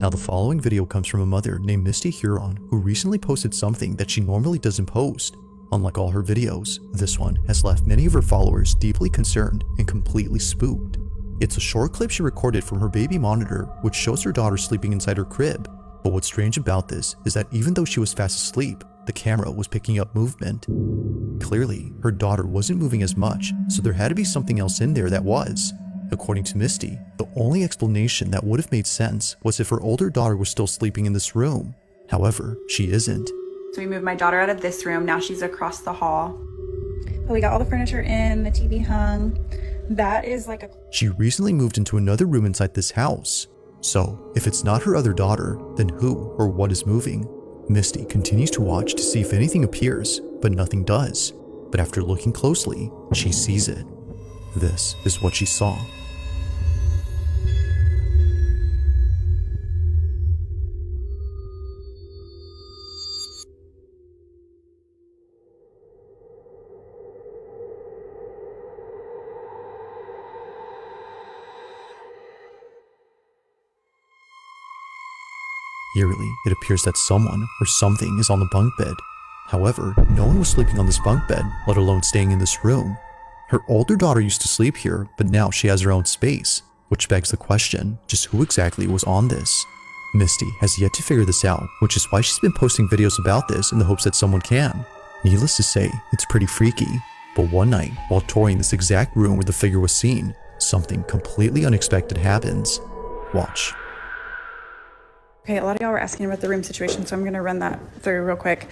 Now the following video comes from a mother named Misty Huron who recently posted something that she normally doesn't post. Unlike all her videos, this one has left many of her followers deeply concerned and completely spooked. It's a short clip she recorded from her baby monitor which shows her daughter sleeping inside her crib. But what's strange about this is that even though she was fast asleep, the camera was picking up movement. Clearly, her daughter wasn't moving as much, so there had to be something else in there that was. According to Misty, the only explanation that would have made sense was if her older daughter was still sleeping in this room. However, she isn't. So we moved my daughter out of this room. Now she's across the hall. But we got all the furniture in, the TV hung. That is like a... She recently moved into another room inside this house. So, if it's not her other daughter, then who or what is moving? Misty continues to watch to see if anything appears, but nothing does. But after looking closely, she sees it. This is what she saw. Eerily, it appears that someone or something is on the bunk bed. However, no one was sleeping on this bunk bed, let alone staying in this room. Her older daughter used to sleep here, but now she has her own space, which begs the question, just who exactly was on this? Misty has yet to figure this out, which is why she's been posting videos about this in the hopes that someone can. Needless to say, it's pretty freaky. But one night, while touring this exact room where the figure was seen, something completely unexpected happens. Watch. Okay, a lot of y'all were asking about the room situation, so I'm going to run that through real quick.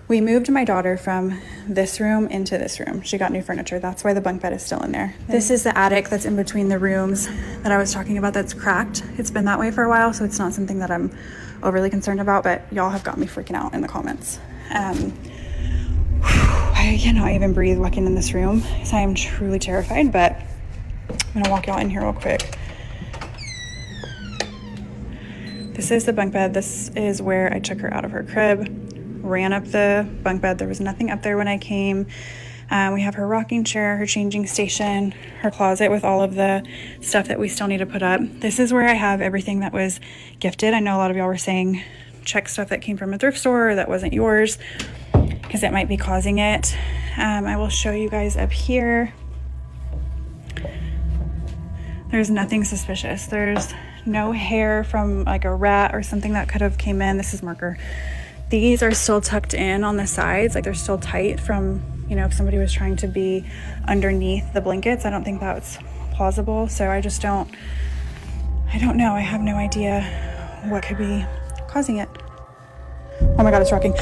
We moved my daughter from this room into this room. She got new furniture. That's why the bunk bed is still in there. This is the attic that's in between the rooms that I was talking about that's cracked. It's been that way for a while, so it's not something that I'm overly concerned about, but y'all have got me freaking out in the comments. I cannot even breathe walking in this room, so I am truly terrified, but I'm going to walk y'all in here real quick. This is the bunk bed. This is where I took her out of her crib. Ran up the bunk bed. There was nothing up there when I came. We have her rocking chair, her changing station, her closet with all of the stuff that we still need to put up. This is where I have everything that was gifted. I know a lot of y'all were saying check stuff that came from a thrift store or that wasn't yours because it might be causing it. I will show you guys up here. There's nothing suspicious. There's no hair from like a rat or something that could have came in. This is marker. These are still tucked in on the sides, like they're still tight from, you know, if somebody was trying to be underneath the blankets. I don't think that's plausible. So I don't know. I have no idea what could be causing it. Oh my God, it's rocking.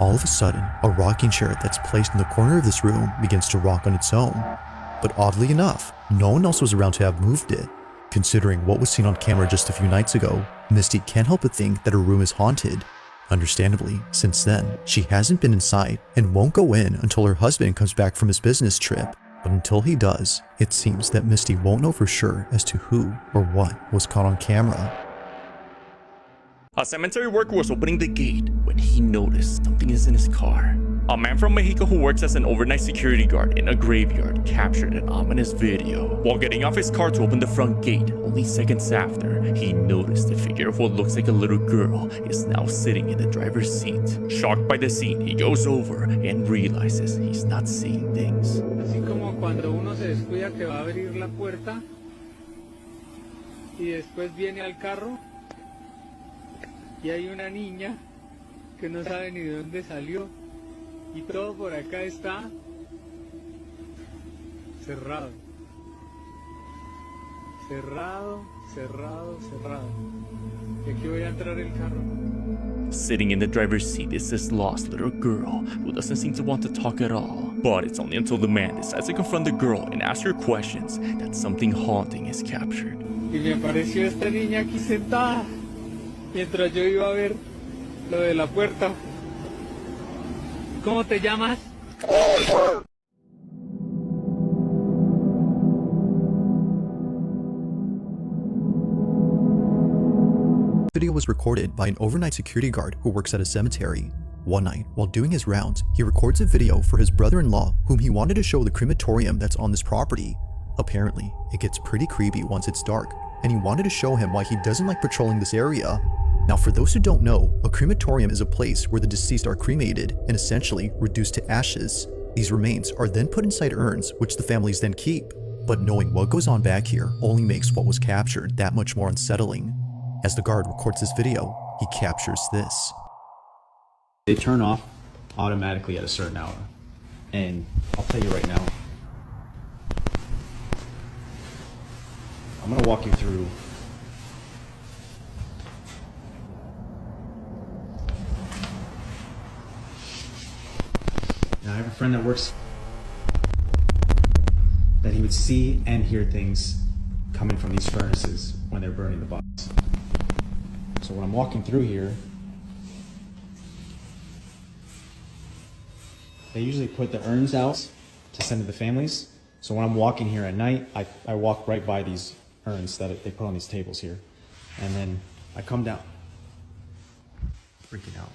All of a sudden, a rocking chair that's placed in the corner of this room begins to rock on its own. But oddly enough, no one else was around to have moved it. Considering what was seen on camera just a few nights ago, Misty can't help but think that her room is haunted. Understandably, since then, she hasn't been inside and won't go in until her husband comes back from his business trip. But until he does, it seems that Misty won't know for sure as to who or what was caught on camera. A cemetery worker was opening the gate when he noticed something is in his car. A man from Mexico who works as an overnight security guard in a graveyard captured an ominous video. While getting off his car to open the front gate, only seconds after, he noticed the figure of what looks like a little girl is now sitting in the driver's seat. Shocked by the scene, he goes over and realizes he's not seeing things. Así como cuando uno se descuida que va a abrir la puerta y después viene al carro y hay una niña que no sabe ni de dónde salió. Y todo por acá está cerrado. Cerrado, cerrado, cerrado. Y aquí voy a entrar el carro. Sitting in the driver's seat is this lost little girl who doesn't seem to want to talk at all. But it's only until the man decides to confront the girl and ask her questions that something haunting is captured. Y me apareció esta niña aquí sentada mientras yo iba a ver lo de la puerta. ¿Cómo te llamas? The video was recorded by an overnight security guard who works at a cemetery. One night, while doing his rounds, he records a video for his brother-in-law whom he wanted to show the crematorium that's on this property. Apparently, it gets pretty creepy once it's dark, and he wanted to show him why he doesn't like patrolling this area. Now, for those who don't know, a crematorium is a place where the deceased are cremated and essentially reduced to ashes. These remains are then put inside urns, which the families then keep. But knowing what goes on back here only makes what was captured that much more unsettling. As the guard records this video, he captures this. They turn off automatically at a certain hour. And I'll tell you right now, I'm gonna walk you through now. I have a friend that works that he would see and hear things coming from these furnaces when they're burning the bodies. So when I'm walking through here, they usually put the urns out to send to the families. So when I'm walking here at night, I walk right by these urns that they put on these tables here. And then I come down, freaking out.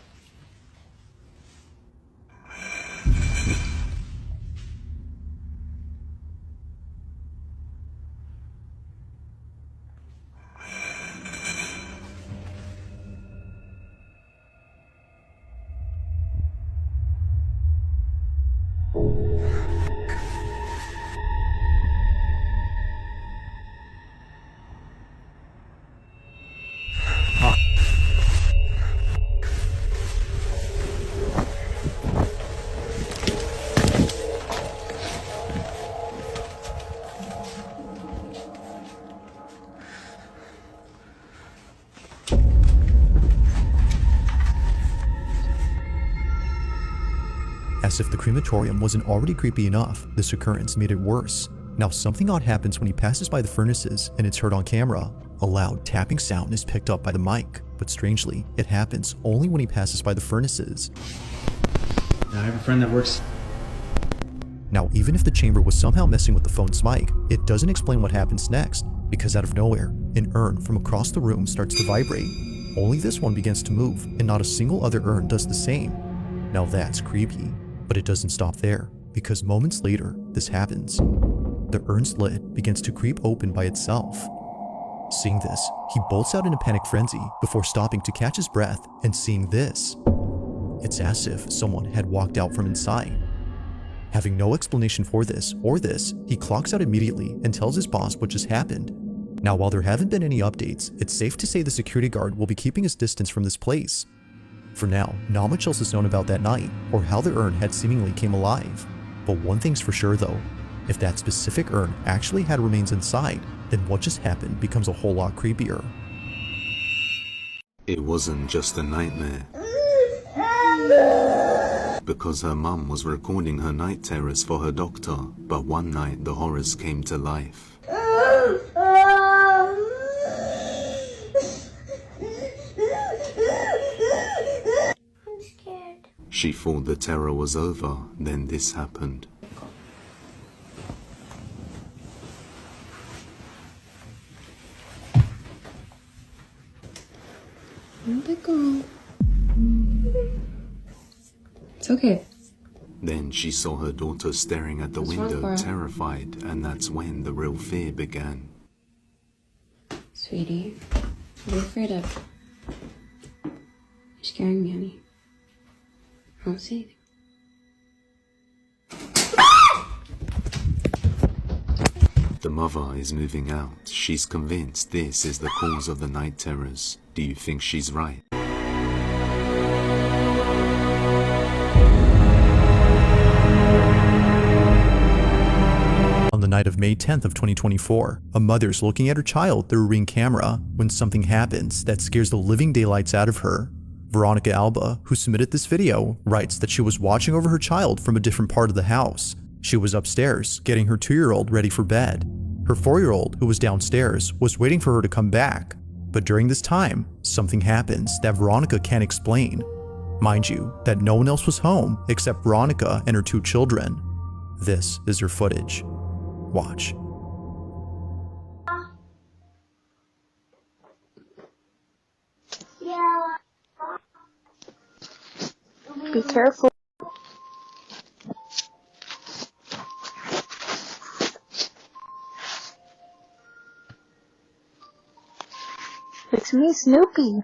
As if the crematorium wasn't already creepy enough, this occurrence made it worse. Now, something odd happens when he passes by the furnaces and it's heard on camera. A loud tapping sound is picked up by the mic, but strangely, it happens only when he passes by the furnaces. Now I have a friend that works. Now, even if the chamber was somehow messing with the phone's mic, it doesn't explain what happens next, because out of nowhere, an urn from across the room starts to vibrate. Only this one begins to move, and not a single other urn does the same. Now that's creepy. But it doesn't stop there, because moments later, this happens. The urn's lid begins to creep open by itself. Seeing this, he bolts out in a panic frenzy before stopping to catch his breath and seeing this. It's as if someone had walked out from inside. Having no explanation for this or this, he clocks out immediately and tells his boss what just happened. Now, while there haven't been any updates, it's safe to say the security guard will be keeping his distance from this place. For now, not much else is known about that night, or how the urn had seemingly came alive. But one thing's for sure though, if that specific urn actually had remains inside, then what just happened becomes a whole lot creepier. It wasn't just a nightmare. Because her mum was recording her night terrors for her doctor, but one night the horrors came to life. She thought the terror was over, then this happened. Let go. It's okay. Then she saw her daughter staring at the What's wrong, window, Cora? terrified, and that's when the real fear began. Sweetie, what are you afraid of? You're scaring me, honey. I don't see anything. The mother is moving out. She's convinced this is the cause of the night terrors. Do you think she's right? On the night of May 10th of 2024, a mother's looking at her child through a Ring camera when something happens that scares the living daylights out of her. Veronica Alba, who submitted this video, writes that she was watching over her child from a different part of the house. She was upstairs, getting her 2-year-old ready for bed. Her 4-year-old, who was downstairs, was waiting for her to come back. But during this time, something happens that Veronica can't explain. Mind you, that no one else was home except Veronica and her 2 children. This is her footage. Watch. Be careful. me, Snoopy.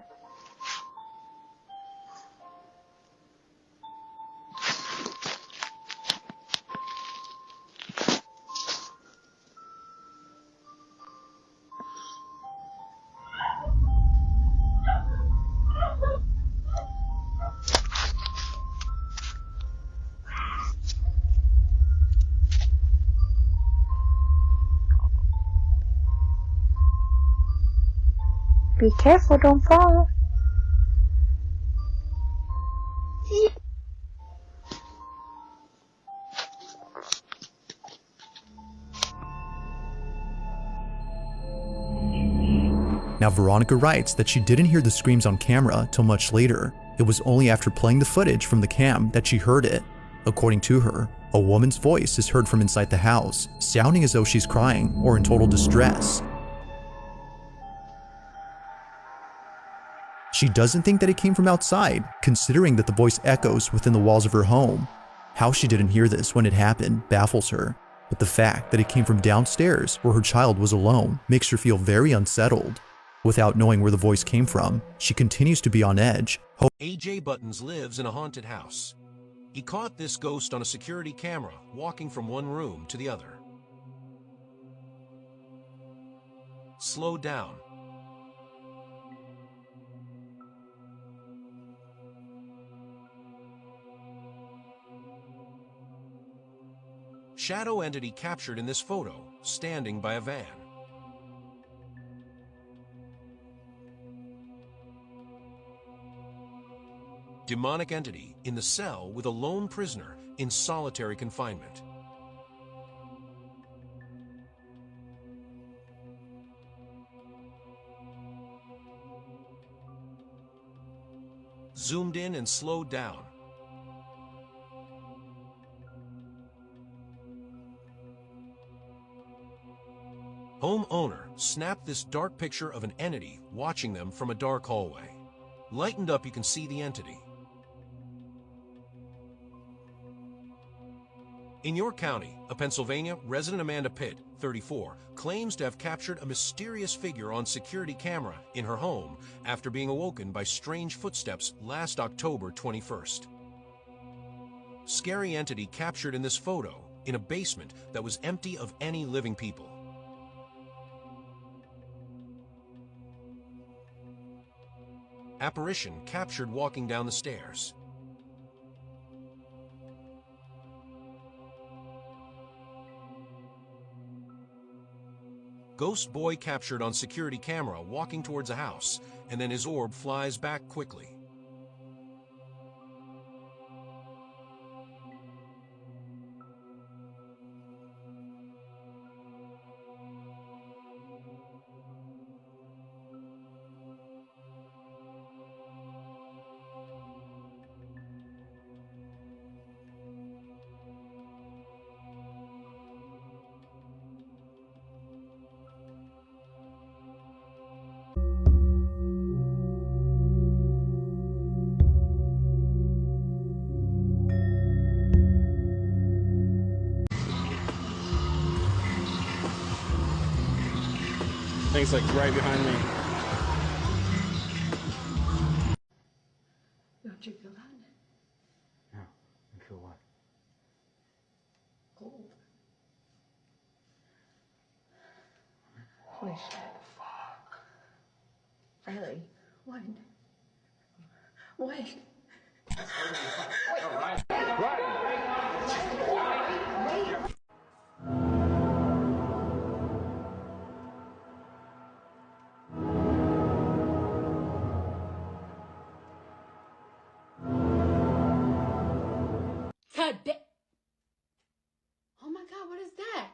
Be careful, don't fall. Now, Veronica writes that she didn't hear the screams on camera till much later. It was only after playing the footage from the cam that she heard it. According to her, a woman's voice is heard from inside the house, sounding as though she's crying or in total distress. She doesn't think that it came from outside, considering that the voice echoes within the walls of her home. How she didn't hear this when it happened baffles her, but the fact that it came from downstairs where her child was alone makes her feel very unsettled. Without knowing where the voice came from, she continues to be on edge. AJ Buttons lives in a haunted house. He caught this ghost on a security camera walking from one room to the other. Slow down. Shadow entity captured in this photo, standing by a van. Demonic entity in the cell with a lone prisoner in solitary confinement. Zoomed in and slowed down. Homeowner snapped this dark picture of an entity watching them from a dark hallway. Lightened up, you can see the entity. In York County, Pennsylvania, resident Amanda Pitt, 34, claims to have captured a mysterious figure on security camera in her home after being awoken by strange footsteps last October 21st. Scary entity captured in this photo in a basement that was empty of any living people. Apparition captured walking down the stairs. Ghost boy captured on security camera walking towards a house, and then his orb flies back quickly. Things like right behind me. Don't you feel that? No, I feel what? Cold. Holy shit. Fuck. Riley, what? What? God damn. Oh my God, what is that?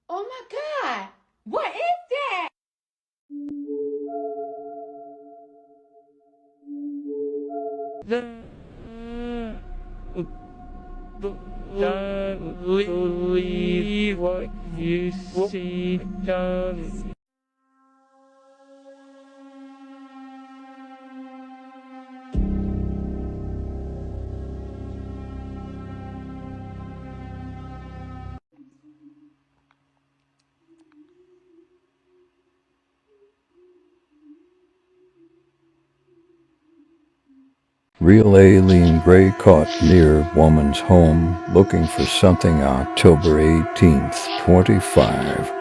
Oh my God, what is that? Don't believe what you see. Don't. Real alien gray caught near woman's home looking for something October 18th, 25.